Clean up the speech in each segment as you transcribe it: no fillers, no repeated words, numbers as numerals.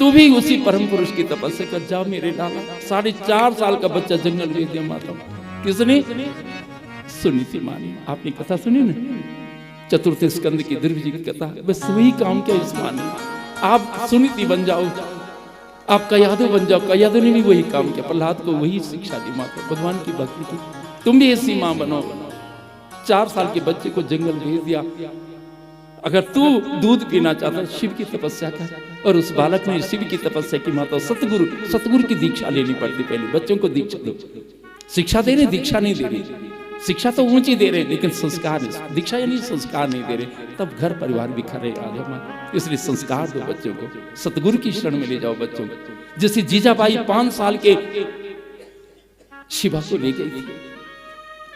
तू भी उसी परम पुरुष की तपस्या कर। जा मेरे लाला। 4.5 साल का बच्चा जंगल भेज दिया माता। किसने? सुनी थी माँ ने। आपने कथा सुनी ना, चतुर्थ स्कंद की दुर्वी जी की कथा। बस वही काम किया इस माँ ने। आप सुनीति बन जाओ, आप कयादो बन जाओ। कयादो ने भी वही काम किया, प्रहलाद को वही शिक्षा दी माता, भगवान की भक्ति की। तुम भी ऐसी माँ बनो। 4 साल के बच्चे को जंगल भेज दिया। अगर तू दूध पीना चाहता शिव की तपस्या कर। और उस बालक ने शिव की तपस्या की माता। सतगुरु की दीक्षा लेनी पड़ती। पहले बच्चों को दीक्षा दो। शिक्षा दे रहे, दीक्षा नहीं दे रहे। शिक्षा तो ऊंची दे रहे, लेकिन संस्कार नहीं। दीक्षा यानी संस्कार नहीं दे रहे, तब घर परिवार बिखरे आ जाओ। इसलिए संस्कार दो बच्चों को, सतगुरु की शरण में ले जाओ बच्चों को। जैसे जीजाबाई 5 साल के शिवा को ले गई थी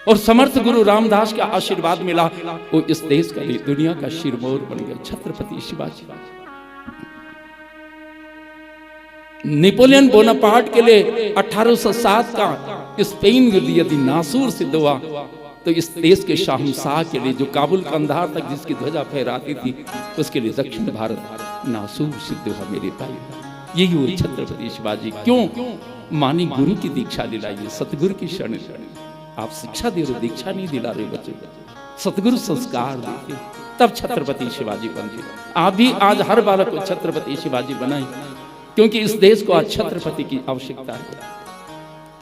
और समर्थ गुरु रामदास का आशीर्वाद मिला, वो इस देश का नहीं दुनिया का शिरमौर बन गया, छत्रपति शिवाजी। नेपोलियन बोनापार्ट के लिए 1807 का स्पेन युद्ध यदि नासूर सिद्ध हुआ, तो इस देश के शाहनशाह के लिए, जो काबुल कंधार तक जिसकी ध्वजा फहराती थी, उसके लिए दक्षिण भारत नासूर सिद्ध हुआ मेरे भाई। यही हुए छत्रपति शिवाजी। क्यों? मानी गुरु की दीक्षा दिलाई, सतगुरु की शरण। आप शिक्षा दे रहे, दीक्षा नहीं दिला रहे बच्चों को। सतगुरु संस्कार देते, तब छत्रपति शिवाजी बनते। आप भी आज हर बालक को छत्रपति शिवाजी बनाए, क्योंकि इस देश को आज छत्रपति की आवश्यकता है।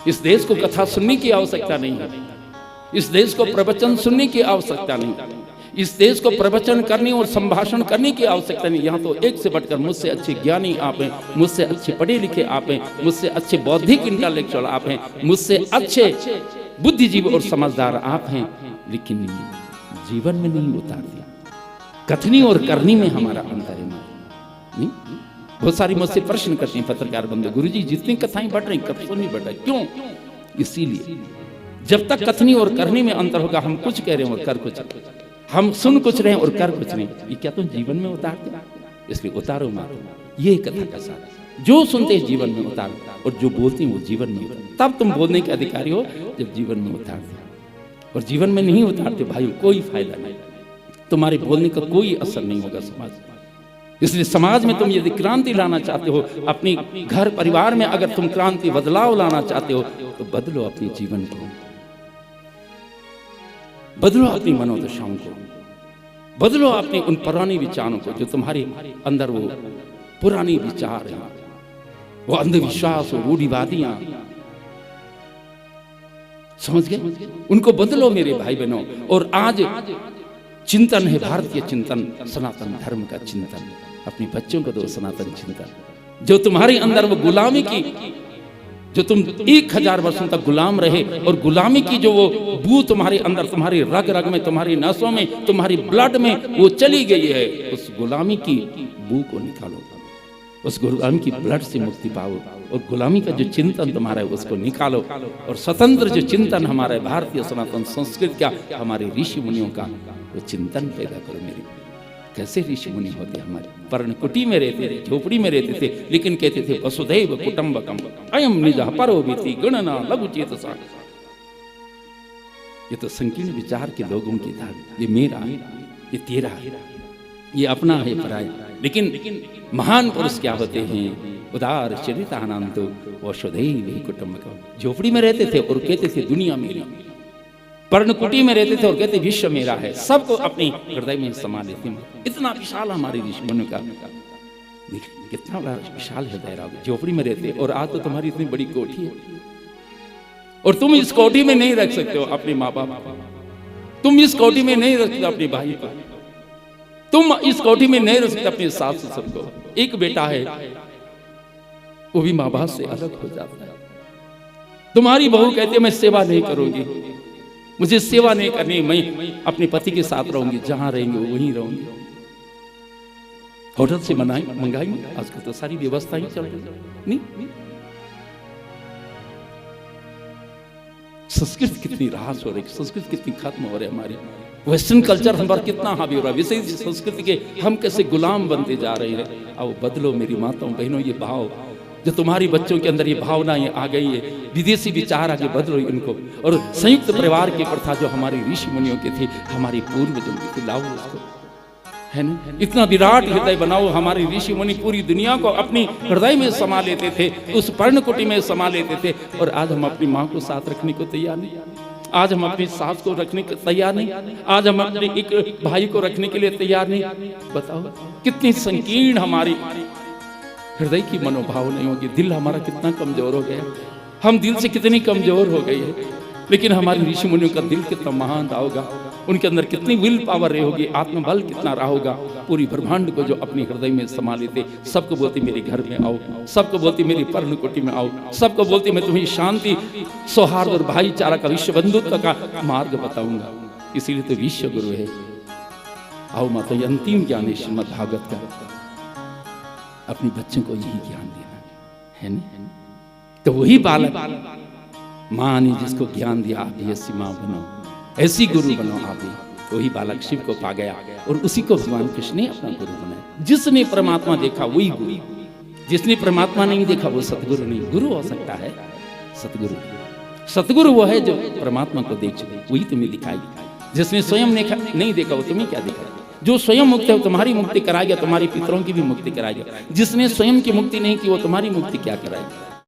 इस देश को कथा सुनने की आवश्यकता नहीं है। इस देश को प्रवचन सुनने की आवश्यकता नहीं। इस देश को प्रवचन करने और संभाषण करने की आवश्यकता नहीं। यहाँ तो एक से बढ़कर मुझसे अच्छे ज्ञानी आप हैं, मुझसे अच्छे पढ़े लिखे आप हैं, मुझसे अच्छे बौद्धिक इंटेलेक्चुअल आप हैं, मुझसे अच्छे बुद्धिजीवी और समझदार आप हैं, लेकिन जीवन में नहीं उतार दिया। कथनी और करनी में हमारा अंतर है नहीं। बहुत सारी मुझसे प्रश्न करते हैं पत्रकार बंधु, गुरुजी जितनी कथाएं बढ़ रही, कथन नहीं बढ़ रही, क्यों? इसीलिए जब तक कथनी और करने में अंतर होगा, हम कुछ कह रहे हैं और कर कुछ, हम सुन कुछ रहे हैं और कर कुछ नहीं, ये क्या तुम जीवन में उतारते? इसलिए उतारो मारो। ये कथा का साथ, जो सुनते हैं जीवन में उतारो, और जो बोलते हैं वो जीवन में उतारो। तब तुम बोलने के अधिकारी हो जब जीवन में उतारते। और जीवन में नहीं उतारते भाई, कोई फायदा नहीं, तुम्हारे बोलने का कोई असर नहीं होगा समाज में। इसलिए समाज में तुम यदि क्रांति लाना चाहते हो, अपनी घर परिवार में अगर तुम क्रांति बदलाव लाना चाहते हो, तो बदलो अपने जीवन को, बदलो अपनी मनोदशाओं को, बदलो अपने उन पुराने विचारों को, जो तुम्हारे अंदर वो पुराने विचार हैं, वो अंधविश्वास और रूढ़िवादियां, समझ गए? उनको बदलो मेरे भाई बहनों। और आज चिंतन है भारतीय चिंतन, सनातन धर्म का चिंतन। अपने बच्चों को दो सनातन चिंतन। जो तुम्हारे अंदर वो गुलामी की, जो तुम 1000 वर्षों तक गुलाम रहे, और गुलामी की जो वो बू तुम्हारे अंदर, तुम्हारी रग रग में, तुम्हारी नसों में, तुम्हारी ब्लड में वो चली गई है, उस गुलामी की बू को निकालो, उस गुलामी की ब्लड से मुक्ति पाओ, और गुलामी का जो चिंतन तुम्हारा है उसको निकालो, और स्वतंत्र जो चिंतन हमारा भारतीय सनातन संस्कृति का, हमारे ऋषि मुनियों का, वो चिंतन पैदा करो मेरे। कैसे ऋषि मुनि होते हमारे? पर्णकुटी में रहते थे, झोपड़ी में रहते थे, लेकिन कहते थे वसुधैव कुटुंबकम अयम निजः परोभिति गणना लघु चेतसा। ये तो संकीर्ण विचार के लोगों की था। ये मेरा है, ये तेरा है, ये अपना है, पराया। लेकिन महान पुरुष क्या होते हैं? उदार चरितानंतो वसुधैव कुटुंबकम। झोपड़ी में रहते थे और कहते थे दुनिया मेरी। पर्णकुटी में रहते थे और कहते विश्व मेरा है। सबको अपने हृदय में समा लेते हैं। इतना विशाल हमारे ऋषि मुनियों का, कितना बड़ा विशाल हृदय रहा। झोपड़ी में रहते, और आज तो तुम्हारी इतनी बड़ी कोठी है, और तुम इस कोठी में नहीं रख सकते हो अपने माँ बाप, तुम इस कोठी में नहीं रख सकते अपने भाई को, तुम इस कोठी में नहीं रख सकते अपने सास ससुर को। एक बेटा है, वो भी माँ बाप से अलग हो जाता है। तुम्हारी बहू कहती है मैं सेवा नहीं करूंगी, मुझे सेवा नहीं करनी, मैं अपने पति के साथ रहूंगी, जहां रहेंगे वहीं रहूंगी। होटल से मंगाएंगे, आजकल तो सारी व्यवस्था ही चल रही नहीं। संस्कृति कितनी ह्रास हो रही, संस्कृति कितनी खत्म हो रही हमारी। वेस्टर्न कल्चर हम पर कितना हावी हो रहा है, विशेष संस्कृति के हम कैसे गुलाम बनते जा रहे हैं। अब बदलो मेरी माताओं बहनों, ये भाव जो तुम्हारी बच्चों के अंदर ये भावनाएं आ गई है, विदेशी विचार आगे बदलो इनको। और संयुक्त परिवार की प्रथा जो हमारे ऋषि मुनियों की थी, हमारे पूर्वजों की थी, लाओ उसको। है ना। इतना विराट हृदय बनाओ। हमारे ऋषि मुनि पूरी दुनिया को अपनी हृदय में समा लेते थे, उस पर्णकुटी में समा लेते थे, और आज हम अपनी माँ को साथ रखने को तैयार नहीं, आज हम अपनी सास को रखने को तैयार नहीं, आज हम अपने एक भाई को रखने के लिए तैयार नहीं। बताओ कितनी संकीर्ण हमारी हृदय की मनोभाव नहीं होगी। दिल हमारा कितना कमजोर हो गया, हम दिल से कितनी कमजोर हो गए हैं। लेकिन हमारे ऋषि मुनियों का दिल कितना महान रहा होगा, उनके अंदर कितनी विल पावर रही होगी, आत्मबल कितना रहा होगा। पूरी ब्रह्मांड को जो अपने हृदय में समा लेते, सबको बोलती मेरे घर में आओ, सबको बोलती मेरी पर्णकुटी में आओ, सबको बोलती मैं तुम्हें शांति, सौहार्द और भाईचारा का, विश्व बंधुत्व का मार्ग बताऊंगा। इसीलिए तो विश्व गुरु है। आओ माता, ये अंतिम ज्ञान है श्रीमद् भागवत का, अपने बच्चों को यही ज्ञान देना है ना। तो वही बालक माँ ने जिसको ज्ञान दिया, आप भी ऐसी माँ बनो, ऐसी गुरु बनो आप भी। वही बालक शिव को पा गया और उसी को भगवान कृष्ण ने अपना गुरु बनाया। जिसने परमात्मा देखा वही गुरु, जिसने परमात्मा नहीं देखा वो सतगुरु नहीं। गुरु हो सकता है सतगुरु, सतगुरु वो है जो परमात्मा को देख चुके, वही तुम्हें दिखाई। जिसने स्वयं नहीं देखा वो तुम्हें क्या दिखाएगा। जो स्वयं मुक्त है वो तुम्हारी मुक्ति कराएगा, तुम्हारे पितरों की भी मुक्ति कराएगा। जिसने स्वयं की मुक्ति नहीं की वो तुम्हारी मुक्ति क्या कराएगा।